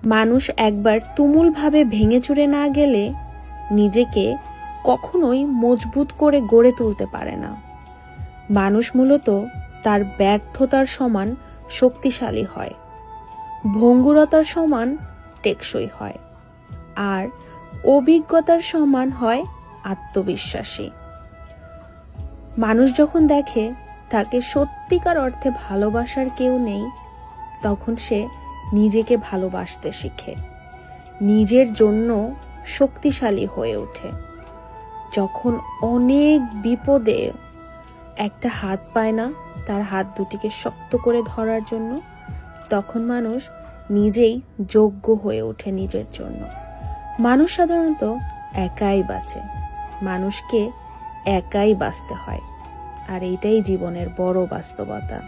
মানুষ একবার তুমুলভাবে ভেঙে চুরে না গেলে নিজেকে কখনোই মজবুত করে গড়ে তুলতে পারে না। মানুষ মূলত তার ব্যর্থতার সমান শক্তিশালী হয়, ভঙ্গুরতার সমান টেকসই হয়, আর অভিজ্ঞতার সমান হয় আত্মবিশ্বাসী। মানুষ যখন দেখে তাকে সত্যিকার অর্থে ভালোবাসার কেউ নেই, তখন সে নিজেকে ভালোবাসতে শিখে, নিজের জন্য শক্তিশালী হয়ে ওঠে। যখন অনেক বিপদে একটা হাত পায় না তার হাত দুটিকে শক্ত করে ধরার জন্য, তখন মানুষ নিজেই যোগ্য হয়ে ওঠে নিজের জন্য। মানুষ সাধারণত একাই বাঁচে, মানুষকে একাই বাঁচতে হয়, আর এইটাই জীবনের বড় বাস্তবতা।